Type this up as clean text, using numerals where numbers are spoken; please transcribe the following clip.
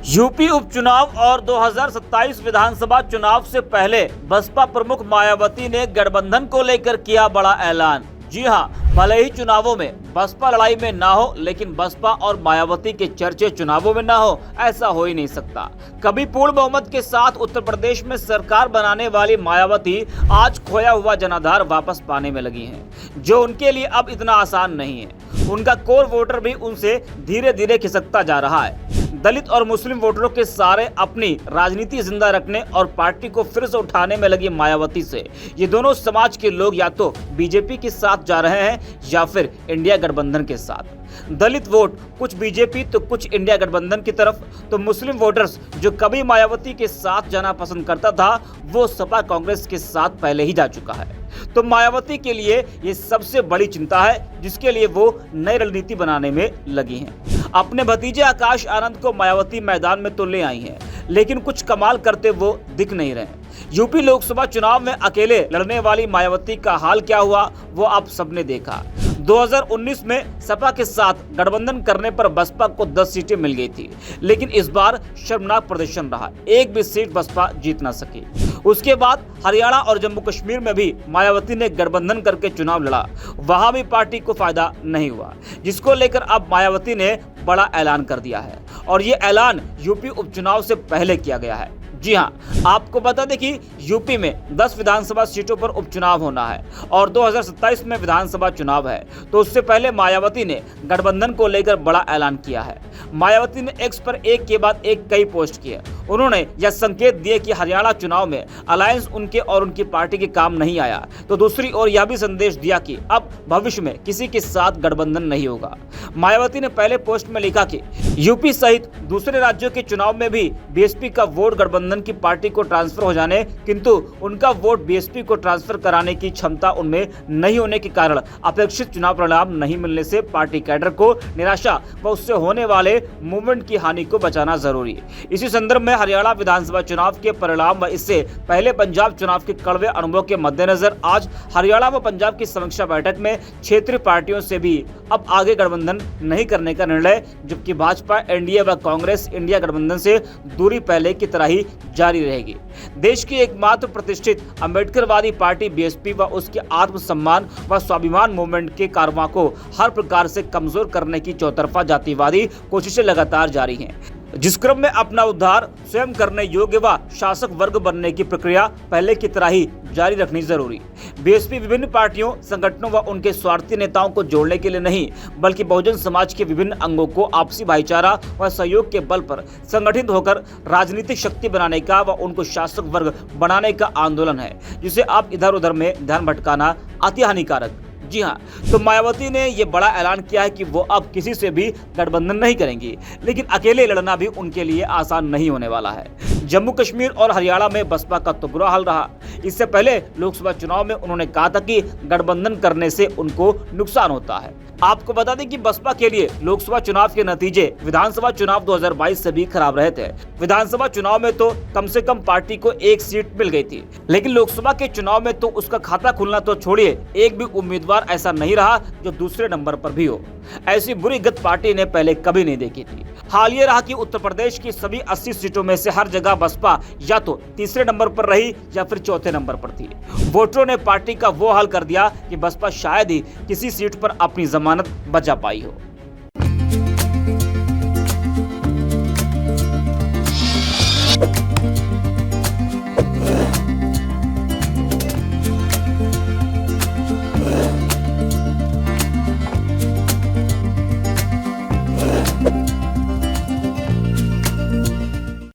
UP उपचुनाव और 2027 विधानसभा चुनाव से पहले बसपा प्रमुख मायावती ने गठबंधन को लेकर किया बड़ा ऐलान। जी हां, भले ही चुनावों में बसपा लड़ाई में ना हो, लेकिन बसपा और मायावती के चर्चे चुनावों में ना हो, ऐसा हो ही नहीं सकता। कभी पूर्ण बहुमत के साथ उत्तर प्रदेश में सरकार बनाने वाली मायावती आज खोया हुआ जनाधार वापस पाने में लगी हैं, जो उनके लिए अब इतना आसान नहीं है। उनका कोर वोटर भी उनसे धीरे धीरे खिसकता जा रहा है। दलित और मुस्लिम वोटरों के सारे अपनी राजनीति जिंदा रखने और पार्टी को फिर से उठाने में लगी मायावती से ये दोनों समाज के लोग या तो बीजेपी के साथ जा रहे हैं या फिर इंडिया गठबंधन के साथ। दलित वोट कुछ बीजेपी तो कुछ इंडिया गठबंधन की तरफ, तो मुस्लिम वोटर्स जो कभी मायावती के साथ जाना पसंद करता था वो सपा कांग्रेस के साथ पहले ही जा चुका है। तो मायावती के लिए ये सबसे बड़ी चिंता है, जिसके लिए वो नई रणनीति बनाने में लगी हैं। अपने भतीजे आकाश आनंद को मायावती मैदान में तो ले आई हैं, लेकिन कुछ कमाल करते वो दिख नहीं रहे। यूपी लोकसभा चुनाव में अकेले लड़ने वाली मायावती का हाल क्या हुआ वो आप सबने देखा। 2019 में सपा के साथ गठबंधन करने पर बसपा को 10 सीटें मिल गई थी, लेकिन इस बार शर्मनाक प्रदर्शन रहा, एक भी सीट बसपा जीत ना सकी। उसके बाद हरियाणा और जम्मू कश्मीर में भी मायावती ने गठबंधन करके चुनाव लड़ा, वहां भी पार्टी को फायदा नहीं हुआ, जिसको लेकर अब मायावती ने बड़ा ऐलान कर दिया है। और ये ऐलान यूपी उपचुनाव से पहले किया गया है। जी हां, आपको बता दें कि यूपी में 10 विधानसभा सीटों पर उपचुनाव होना है और 2027 में विधानसभा चुनाव है, तो उससे पहले मायावती ने गठबंधन को लेकर बड़ा ऐलान किया है। मायावती ने एक्स पर एक के बाद एक कई पोस्ट किए। उन्होंने यह संकेत दिए कि हरियाणा चुनाव में अलायंस उनके और उनकी पार्टी के काम नहीं आया, तो दूसरी ओर यह भी संदेश दिया कि अब भविष्य में किसी के साथ गठबंधन नहीं होगा। मायावती ने पहले पोस्ट में लिखा कि यूपी सहित दूसरे राज्यों के चुनाव में भी बीएसपी का वोट गठबंधन की पार्टी को ट्रांसफर हो जाने, किंतु उनका वोट बीएसपी को ट्रांसफर कराने की क्षमता उनमें नहीं होने के कारण अपेक्षित चुनाव परिणाम नहीं मिलने से पार्टी कैडर को निराशा व उससे होने वाले मूवमेंट की हानि को बचाना जरूरी है। इसी संदर्भ में हरियाणा विधानसभा चुनाव के परिणाम व इससे पहले पंजाब चुनाव के कड़वे अनुभव के मद्देनजर आज हरियाणा व पंजाब की समीक्षा बैठक में क्षेत्रीय पार्टियों से भी अब आगे गठबंधन नहीं करने का निर्णय, जबकि भाजपा, एनडीए व कांग्रेस इंडिया गठबंधन से दूरी पहले की तरह ही जारी रहेगी। देश की एकमात्र प्रतिष्ठित अम्बेडकरवादी पार्टी बीएसपी व उसके आत्मसम्मान व स्वाभिमान मूवमेंट के कारवां को हर प्रकार से कमजोर करने की चौतरफा जातिवादी कोशिशें लगातार जारी हैं, जिस क्रम में अपना उद्धार स्वयं करने योग्य व शासक वर्ग बनने की प्रक्रिया पहले की तरह ही जारी रखनी जरूरी। बीएसपी विभिन्न पार्टियों, संगठनों व उनके स्वार्थी नेताओं को जोड़ने के लिए नहीं, बल्कि बहुजन समाज के विभिन्न अंगों को आपसी भाईचारा व सहयोग के बल पर संगठित होकर राजनीतिक शक्ति बनाने का व उनको शासक वर्ग बनाने का आंदोलन है, जिसे आप इधर उधर में ध्यान भटकाना अति हानिकारक। जी हां, तो मायावती ने यह बड़ा ऐलान किया है कि वो अब किसी से भी गठबंधन नहीं करेंगी, लेकिन अकेले लड़ना भी उनके लिए आसान नहीं होने वाला है। जम्मू कश्मीर और हरियाणा में बसपा का तो बुरा हाल रहा। इससे पहले लोकसभा चुनाव में उन्होंने कहा था कि गठबंधन करने से उनको नुकसान होता है। आपको बता दें कि बसपा के लिए लोकसभा चुनाव के नतीजे विधानसभा चुनाव 2022 से भी खराब रहे थे। विधानसभा चुनाव में तो कम से कम पार्टी को एक सीट मिल गई थी, लेकिन लोकसभा के चुनाव में तो उसका खाता खुलना तो छोड़िए, एक भी उम्मीदवार ऐसा नहीं रहा जो दूसरे नंबर पर भी हो। ऐसी बुरी गत पार्टी ने पहले कभी नहीं देखी थी। हाल ये रहा कि उत्तर प्रदेश की सभी 80 सीटों में से हर जगह बसपा या तो तीसरे नंबर पर रही या फिर चौथे नंबर पर थी। वोटरों ने पार्टी का वो हाल कर दिया कि बसपा शायद ही किसी सीट पर अपनी जमानत बचा पाई हो।